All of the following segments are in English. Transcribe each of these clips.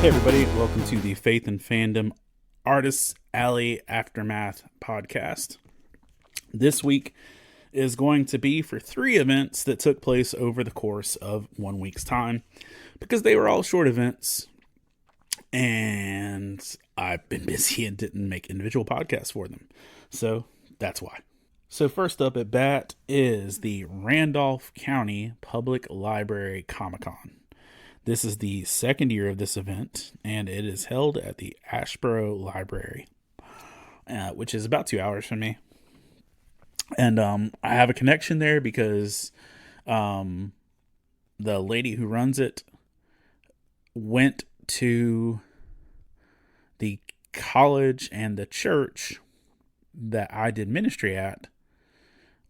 Hey everybody, welcome to the Faith and Fandom Artists Alley Aftermath podcast. This week is going to be for 3 events that took place over the course of 1 week's time, because they were all short events and I've been busy and didn't make individual podcasts for them. So that's why. So first up at bat is the Randolph County Public Library Comic-Con. This is the second year of this event, and it is held at the Ashboro Library, which is about 2 hours from me. And I have a connection there because the lady who runs it went to the college and the church that I did ministry at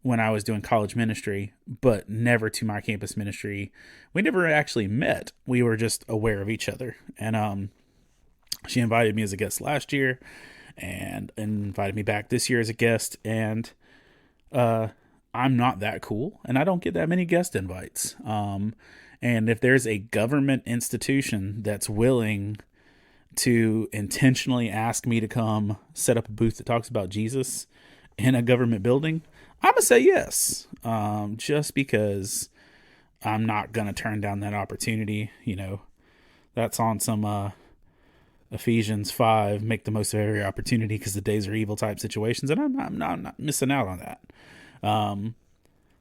when I was doing college ministry, but never to my campus ministry. We never actually met. We were just aware of each other. And she invited me as a guest last year and invited me back this year as a guest. And I'm not that cool, and I don't get that many guest invites. And if there's a government institution that's willing to intentionally ask me to come set up a booth that talks about Jesus in a government building, I'm going to say yes, just because I'm not going to turn down that opportunity. You know, that's on some Ephesians 5, make the most of every opportunity because the days are evil type situations, and I'm not missing out on that.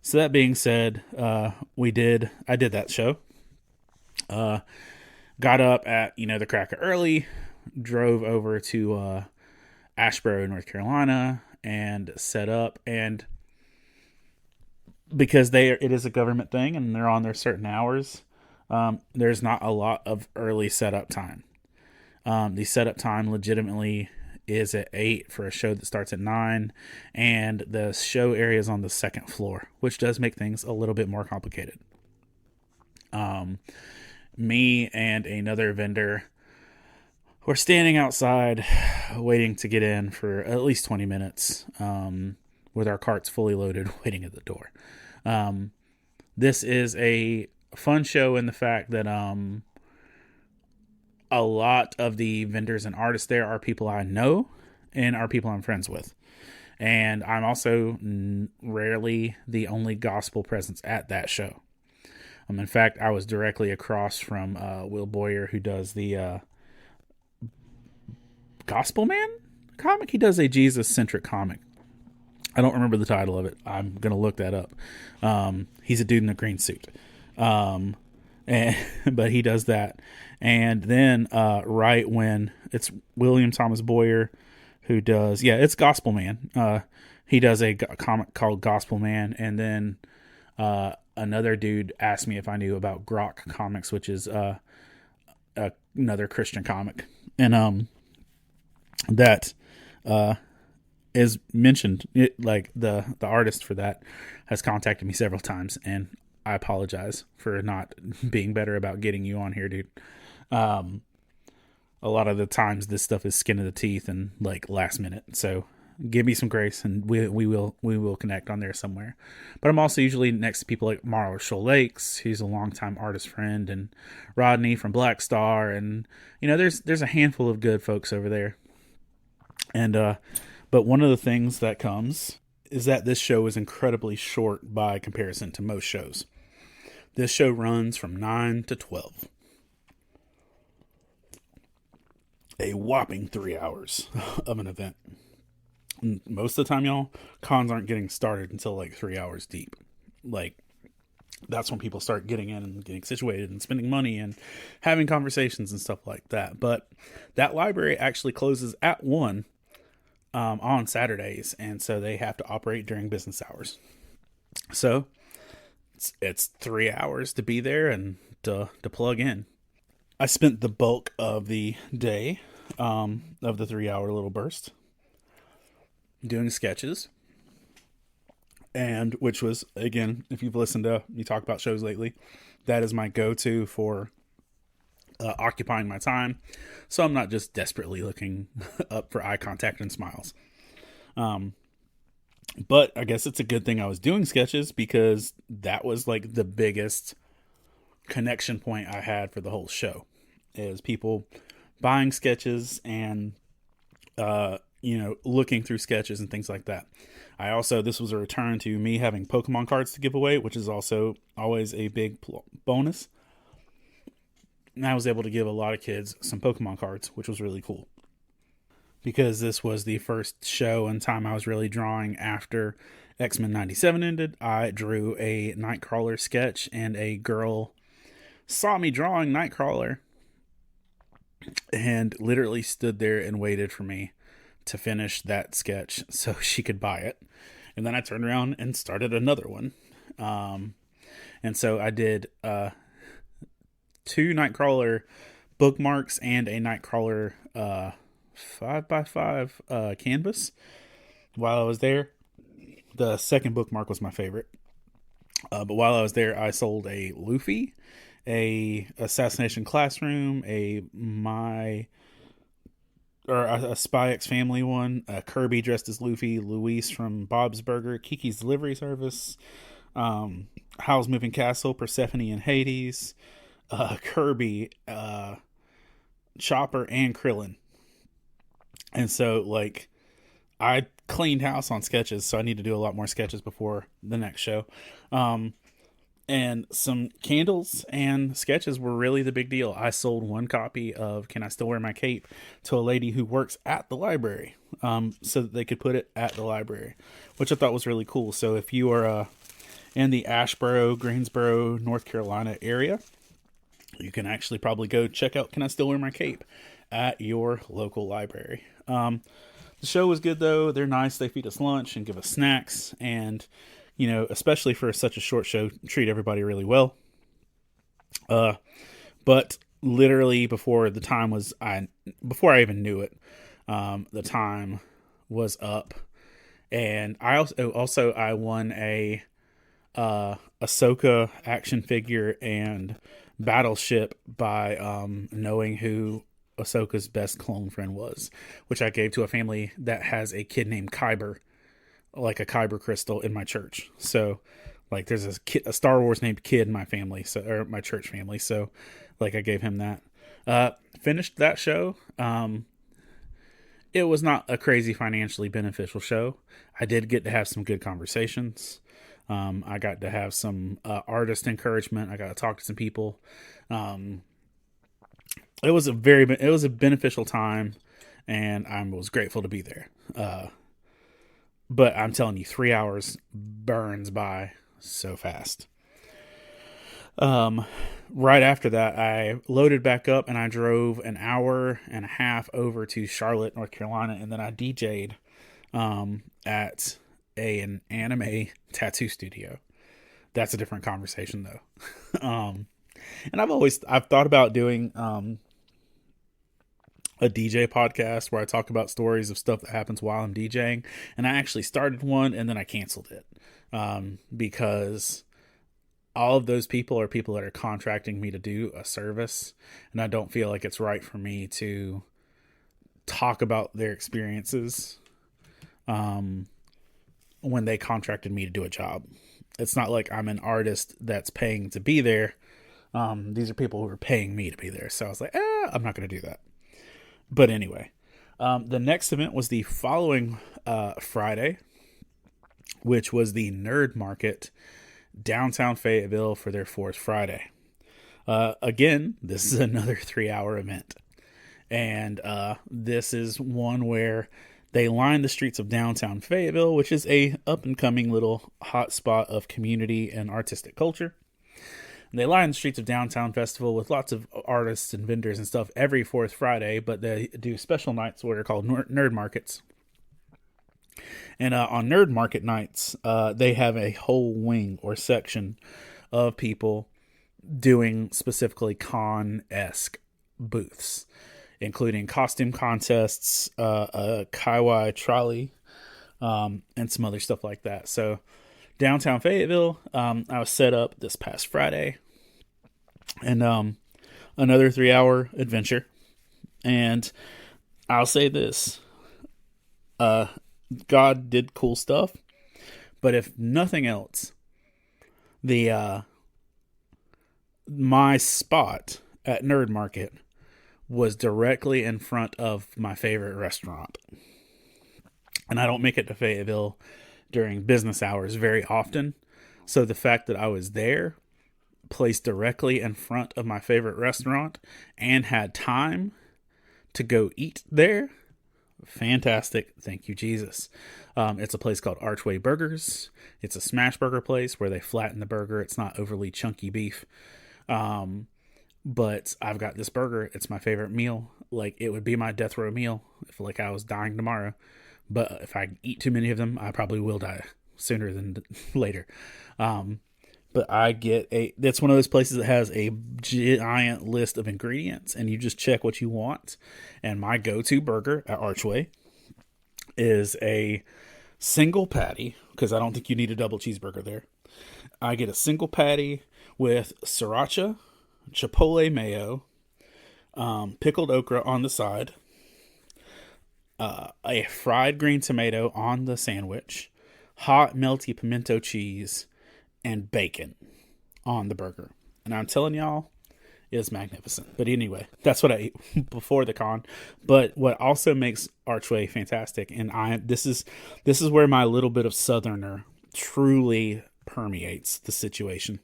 So that being said, I did that show. Got up at, the crack of early, drove over to Ashboro, North Carolina, and set up. And because it is a government thing and they're on their certain hours, there's not a lot of early setup time. The setup time legitimately is at 8 for a show that starts at 9, and the show area is on the second floor, which does make things a little bit more complicated. Me and another vendor were standing outside waiting to get in for at least 20 minutes, with our carts fully loaded, waiting at the door. This is a fun show in the fact that a lot of the vendors and artists there are people I know and are people I'm friends with. And I'm also rarely the only gospel presence at that show. In fact, I was directly across from Will Boyer, who does the Gospel Man comic. He does a Jesus-centric comic. I don't remember the title of it. I'm going to look that up. He's a dude in a green suit. But he does that. And then right when it's William Thomas Boyer who does, it's Gospel Man. He does a comic called Gospel Man. And then another dude asked me if I knew about Grok Comics, which is another Christian comic. And that is mentioned. The artist for that has contacted me several times, and I apologize for not being better about getting you on here, dude. A lot of the times this stuff is skin of the teeth and last minute, so give me some grace, and we will connect on there somewhere. But I'm also usually next to people like Marshall Lakes, who's a longtime artist friend, and Rodney from Black Star, and there's a handful of good folks over there. And but one of the things that comes is that this show is incredibly short by comparison to most shows. This show runs from 9 to 12. A whopping 3 hours of an event. Most of the time, y'all, cons aren't getting started until 3 hours deep. That's when people start getting in and getting situated and spending money and having conversations and stuff like that. But that library actually closes at 1 on Saturdays, and so they have to operate during business hours. So it's 3 hours to be there and to plug in. I spent the bulk of the day of the 3 hour little burst doing sketches, and which was, again, if you've listened to me talk about shows lately, that is my go-to for occupying my time, so I'm not just desperately looking up for eye contact and smiles. But I guess it's a good thing I was doing sketches, because that was the biggest connection point I had for the whole show. is people buying sketches and, looking through sketches and things like that. This was a return to me having Pokemon cards to give away, which is also always a big bonus. And I was able to give a lot of kids some Pokemon cards, which was really cool. Because this was the first show and time I was really drawing after X-Men 97 ended. I drew a Nightcrawler sketch, and a girl saw me drawing Nightcrawler and literally stood there and waited for me to finish that sketch so she could buy it. And then I turned around and started another one. And so I did 2 Nightcrawler bookmarks and a Nightcrawler 5x5 canvas while I was there. The second bookmark was my favorite. But while I was there, I sold a Luffy, a Assassination Classroom, a Spy X Family one, a Kirby dressed as Luffy, Luis from Bob's Burger, Kiki's Delivery Service, Howl's Moving Castle, Persephone and Hades, Kirby, Chopper, and Krillin. And so, like, I cleaned house on sketches, so I need to do a lot more sketches before the next show. And some candles and sketches were really the big deal. I sold 1 copy of Can I Still Wear My Cape to a lady who works at the library, so that they could put it at the library, which I thought was really cool. So if you are in the Asheboro, Greensboro, North Carolina area, you can actually probably go check out Can I Still Wear My Cape at your local library. The show was good, though. They're nice. They feed us lunch and give us snacks, and especially for such a short show, treat everybody really well. But literally before I even knew it, the time was up, and I also won a Ahsoka action figure and battleship by knowing who Ahsoka's best clone friend was, which I gave to a family that has a kid named Kyber, like a Kyber crystal, in my church. So, like, there's a Star Wars named kid in my family, or my church family. So, like, I gave him that. Finished that show. It was not a crazy financially beneficial show. I did get to have some good conversations. I got to have some artist encouragement. I got to talk to some people. It was a beneficial time, and I was grateful to be there. But I'm telling you, 3 hours burns by so fast. Right after that, I loaded back up and I drove an hour and a half over to Charlotte, North Carolina, and then I DJ'd at an anime tattoo studio. That's a different conversation, though. And I've thought about doing a DJ podcast where I talk about stories of stuff that happens while I'm DJing. And I actually started one and then I canceled it. Because all of those people are people that are contracting me to do a service. And I don't feel like it's right for me to talk about their experiences when they contracted me to do a job. It's not like I'm an artist that's paying to be there. These are people who are paying me to be there. So I was like, I'm not going to do that. But anyway, the next event was the following Friday, which was the Nerd Market downtown Fayetteville for their 4th Friday. Again, this is another 3-hour event. And this is one where they line the streets of downtown Fayetteville, which is a up-and-coming little hotspot of community and artistic culture. They line the streets of Downtown Festival with lots of artists and vendors and stuff every 4th Friday, but they do special nights what are called Nerd Markets. And on Nerd Market nights, they have a whole wing or section of people doing specifically con-esque booths, including costume contests, a Kaiwai trolley, and some other stuff like that. So downtown Fayetteville, I was set up this past Friday, and another 3-hour adventure. And I'll say this, God did cool stuff, but if nothing else, my spot at Nerd Market was directly in front of my favorite restaurant. And I don't make it to Fayetteville during business hours very often. So the fact that I was there, placed directly in front of my favorite restaurant, and had time to go eat there, fantastic. Thank you, Jesus. It's a place called Archway Burgers. It's a smash burger place where they flatten the burger. It's not overly chunky beef. But I've got this burger. It's my favorite meal. Like, it would be my death row meal if like I was dying tomorrow. But if I eat too many of them, I probably will die sooner than later. But it's one of those places that has a giant list of ingredients, and you just check what you want. And my go-to burger at Archway is a single patty, because I don't think you need a double cheeseburger there. I get a single patty with sriracha, chipotle mayo, pickled okra on the side, a fried green tomato on the sandwich, hot melty pimento cheese, and bacon on the burger. And I'm telling y'all, it's magnificent. But anyway, that's what I ate before the con. But what also makes Archway fantastic, and this is where my little bit of Southerner truly permeates the situation.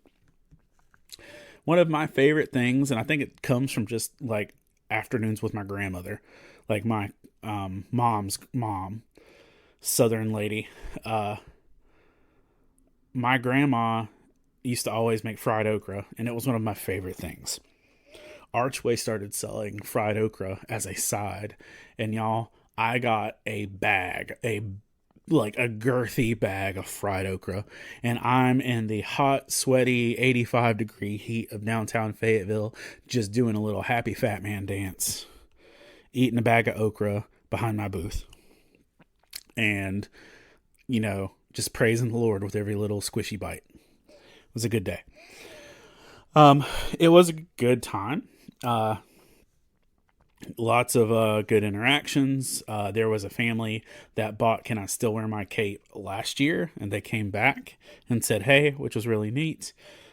One of my favorite things, and I think it comes from just like afternoons with my grandmother, like my mom's mom, Southern lady. My grandma used to always make fried okra, and it was one of my favorite things. Archway started selling fried okra as a side, and y'all, I got a girthy bag of fried okra, and I'm in the hot, sweaty 85-degree heat of downtown Fayetteville, just doing a little happy fat man dance, eating a bag of okra behind my booth, and, just praising the Lord with every little squishy bite. It was a good day. It was a good time. Lots of good interactions. There was a family that bought Can I Still Wear My Cape last year, and they came back and said, hey, which was really neat.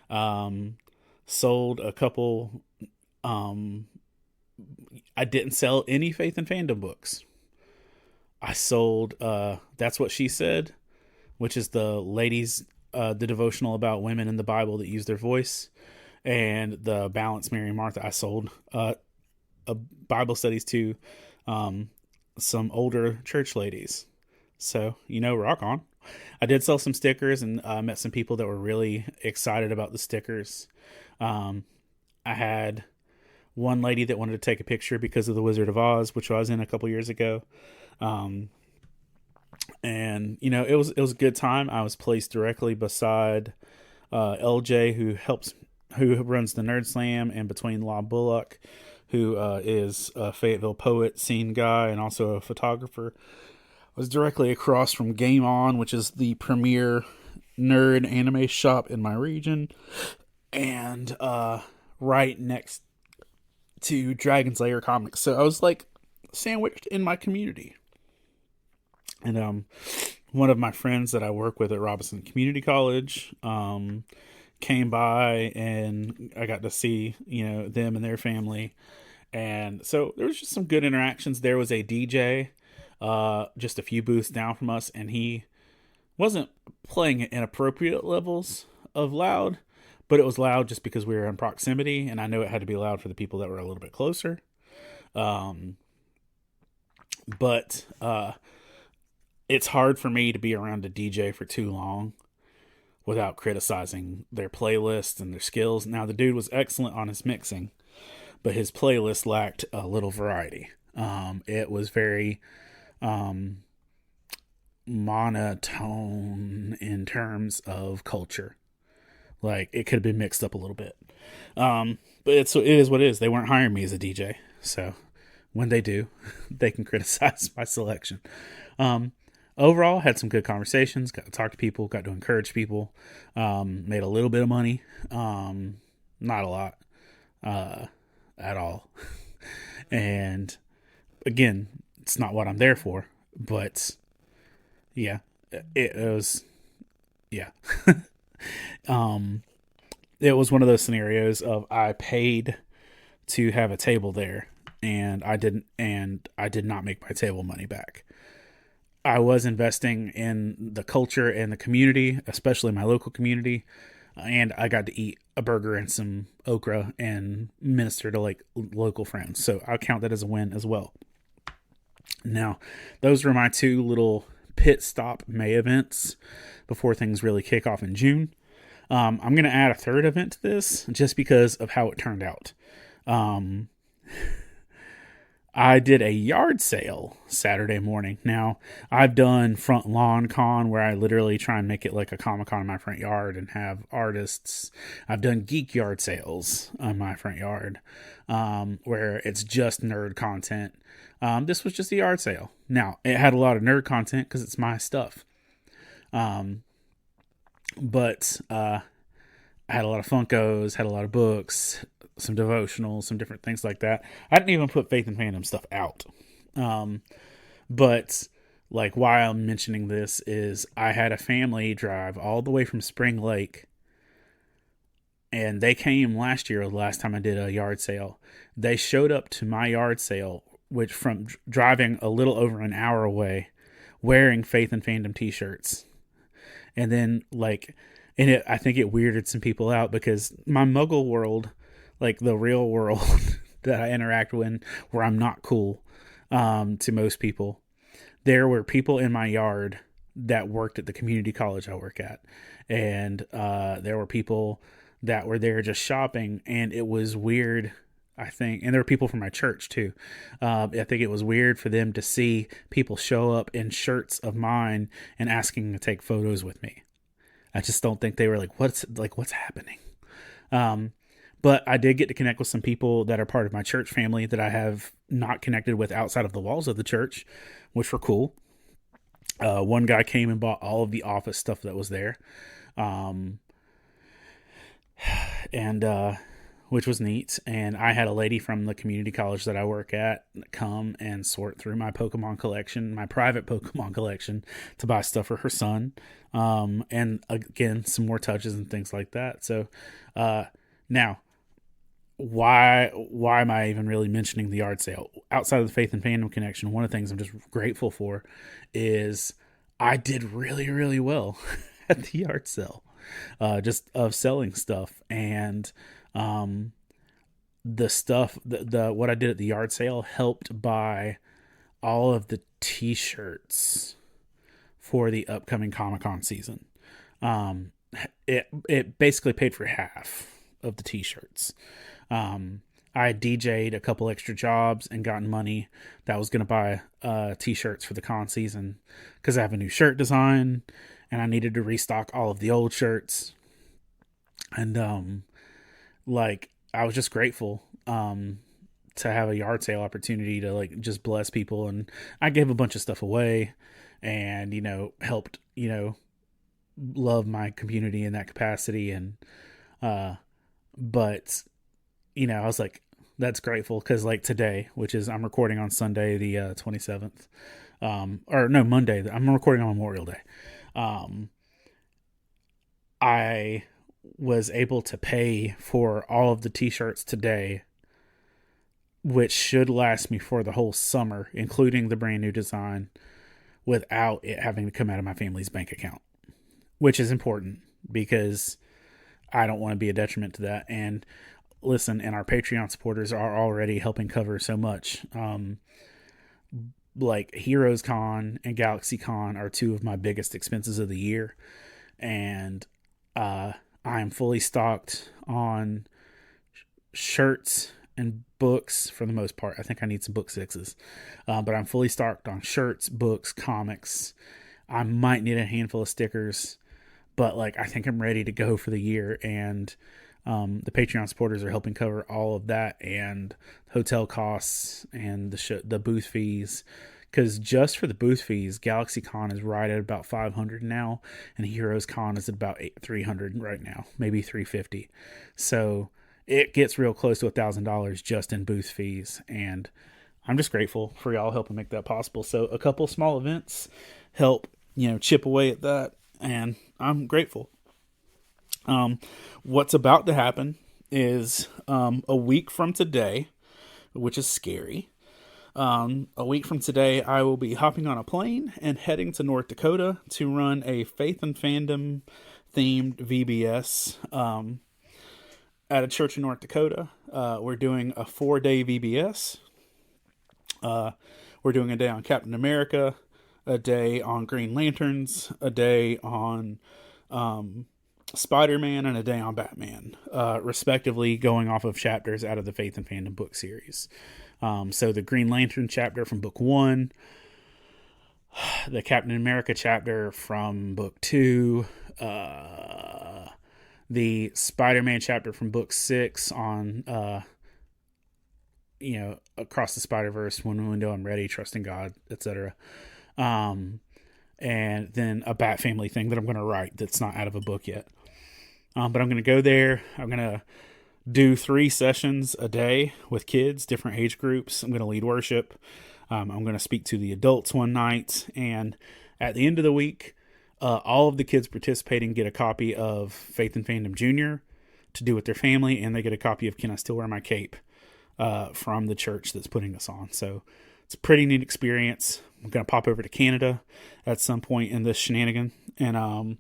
Sold a couple. I didn't sell any Faith and Fandom books. I sold That's What She Said, which is the ladies, the devotional about women in the Bible that use their voice, and the Balance Mary and Martha. I sold Bible studies to some older church ladies. So, rock on. I did sell some stickers and met some people that were really excited about the stickers. I had one lady that wanted to take a picture because of the Wizard of Oz, which I was in a couple years ago. And it was a good time. I was placed directly beside LJ, who runs the Nerd Slam, and between Law Bullock, who is a Fayetteville poet, scene guy, and also a photographer. I was directly across from Game On, which is the premier nerd anime shop in my region, and right next to Dragon's Lair Comics. So I was like sandwiched in my community. And one of my friends that I work with at Robinson Community College came by, and I got to see, them and their family. And so there was just some good interactions. There was a DJ just a few booths down from us, and he wasn't playing at inappropriate levels of loud, but it was loud just because we were in proximity, and I know it had to be loud for the people that were a little bit closer. But it's hard for me to be around a DJ for too long without criticizing their playlist and their skills. Now, the dude was excellent on his mixing, but his playlist lacked a little variety. It was very monotone in terms of culture. Like, it could have been mixed up a little bit. But it is what it is. They weren't hiring me as a DJ, so when they do, they can criticize my selection. Overall, had some good conversations, got to talk to people, got to encourage people, made a little bit of money, not a lot, at all. And again, it's not what I'm there for, but yeah, it was, yeah. It was one of those scenarios of I paid to have a table there, and I did not make my table money back. I was investing in the culture and the community, especially my local community, and I got to eat a burger and some okra and minister to like local friends. So I'll count that as a win as well. Now, those were my two little pit stop May events before things really kick off in June. I'm going to add a third event to this just because of how it turned out. I did a yard sale Saturday morning. Now, I've done front lawn con where I literally try and make it like a Comic-Con in my front yard and have artists. I've done geek yard sales on my front yard where it's just nerd content. This was just a yard sale. Now, it had a lot of nerd content because it's my stuff. But I had a lot of Funkos, had a lot of books, some devotionals, some different things like that. I didn't even put Faith and Fandom stuff out. But like why I'm mentioning this is I had a family drive all the way from Spring Lake, and they came last year, the last time I did a yard sale. They showed up to my yard sale, which from driving a little over an hour away, wearing Faith and Fandom t-shirts. And then I think it weirded some people out because my muggle world, like the real world that I interact with where I'm not cool to most people, there were people in my yard that worked at the community college I work at. And there were people that were there just shopping, and it was weird, I think. And there were people from my church too. I think it was weird for them to see people show up in shirts of mine and asking to take photos with me. I just don't think they were like, what's happening? But I did get to connect with some people that are part of my church family that I have not connected with outside of the walls of the church, which were cool. One guy came and bought all of the office stuff that was there. Which was neat. And I had a lady from the community college that I work at come and sort through my Pokemon collection, my private Pokemon collection, to buy stuff for her son. And again, some more touches and things like that. So, now, why am I even really mentioning the yard sale? Outside of the Faith and Fandom connection, one of the things I'm just grateful for is I did really, really well at the yard sale, just of selling stuff. And the stuff, what I did at the yard sale helped buy all of the t-shirts for the upcoming Comic-Con season. It basically paid for half of the t-shirts. I DJ'd a couple extra jobs and gotten money that was going to buy t-shirts for the con season because I have a new shirt design and I needed to restock all of the old shirts. And I was just grateful to have a yard sale opportunity to just bless people. And I gave a bunch of stuff away and, helped, love my community in that capacity. And, but, I was like, that's grateful because today, which is I'm recording on Sunday, the 27th, Monday, I'm recording on Memorial Day. I was able to pay for all of the t-shirts today, which should last me for the whole summer, including the brand new design, without it having to come out of my family's bank account, which is important because I don't want to be a detriment to that. And listen, and our Patreon supporters are already helping cover so much. Heroes Con and Galaxy Con are two of my biggest expenses of the year. And, I am fully stocked on shirts and books for the most part. I think I need some book sixes. But I'm fully stocked on shirts, books, comics. I might need a handful of stickers. But I think I'm ready to go for the year. And the Patreon supporters are helping cover all of that and hotel costs and the booth fees. Because just for the booth fees, Galaxy Con is right at about $500 now, and Heroes Con is at about $300 right now, maybe $350. So it gets real close to $1,000 just in booth fees, and I'm just grateful for y'all helping make that possible. So a couple small events help, chip away at that, and I'm grateful. What's about to happen is a week from today, which is scary. A week from today, I will be hopping on a plane and heading to North Dakota to run a Faith and Fandom themed VBS at a church in North Dakota. We're doing a 4-day VBS. We're doing a day on Captain America, a day on Green Lanterns, a day on Spider-Man, and a day on Batman, respectively, going off of chapters out of the Faith and Fandom book series. So the Green Lantern chapter from book 1, the Captain America chapter from book 2, the Spider-Man chapter from book 6 on, Across the Spider-Verse, When Window I'm Ready, Trusting God, etc. And then a Bat Family thing that I'm going to write that's not out of a book yet. But I'm going to go there. I'm going to do 3 sessions a day with kids, different age groups. I'm going to lead worship. I'm going to speak to the adults one night. And at the end of the week, all of the kids participating get a copy of Faith and Fandom Junior to do with their family. And they get a copy of Can I Still Wear My Cape from the church that's putting us on. So it's a pretty neat experience. I'm going to pop over to Canada at some point in this shenanigan. And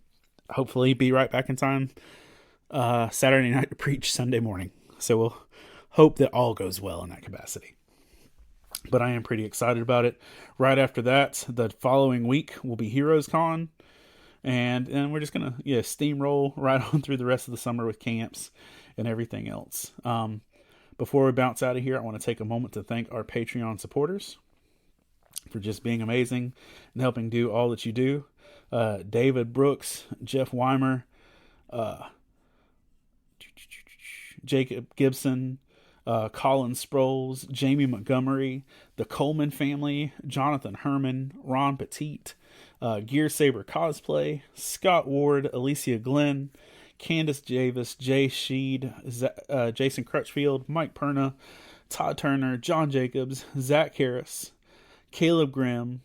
hopefully be right back in time Saturday night to preach Sunday morning. So we'll hope that all goes well in that capacity. But I am pretty excited about it. Right after that, the following week will be Heroes Con. And we're just going to steamroll right on through the rest of the summer with camps and everything else. Before we bounce out of here, I want to take a moment to thank our Patreon supporters for just being amazing and helping do all that you do. David Brooks, Jeff Weimer, Jacob Gibson, Colin Sproles, Jamie Montgomery, the Coleman family, Jonathan Herman, Ron Petit, Gear Saber Cosplay, Scott Ward, Alicia Glenn, Candace Davis, Jay Sheed, Jason Crutchfield, Mike Perna, Todd Turner, John Jacobs, Zach Harris, Caleb Grimm,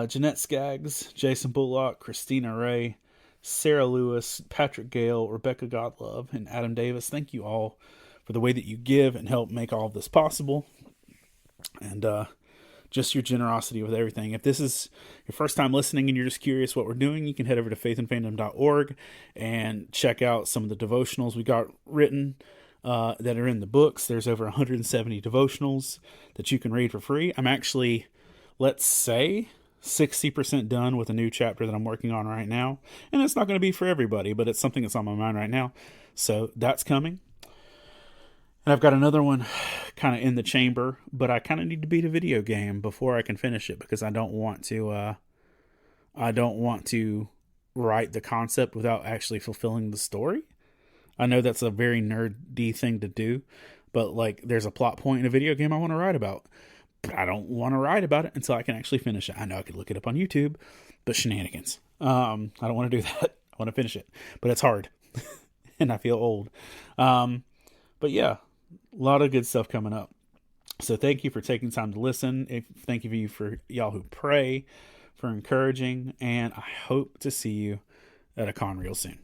Jeanette Skaggs, Jason Bullock, Christina Ray, Sarah Lewis, Patrick Gale, Rebecca Godlove, and Adam Davis. Thank you all for the way that you give and help make all of this possible. And just your generosity with everything. If this is your first time listening and you're just curious what we're doing, you can head over to faithandfandom.org and check out some of the devotionals we got written that are in the books. There's over 170 devotionals that you can read for free. I'm actually, let's say, 60% done with a new chapter that I'm working on right now. And it's not going to be for everybody, but it's something that's on my mind right now. So that's coming. And I've got another one kind of in the chamber, but I kind of need to beat a video game before I can finish it because I don't want to write the concept without actually fulfilling the story. I know that's a very nerdy thing to do, but there's a plot point in a video game I want to write about. But I don't want to write about it until I can actually finish it. I know I could look it up on YouTube, but shenanigans. I don't want to do that. I want to finish it, but it's hard and I feel old. But yeah, a lot of good stuff coming up. So thank you for taking time to listen. Thank you for y'all who pray, for encouraging, and I hope to see you at a con real soon.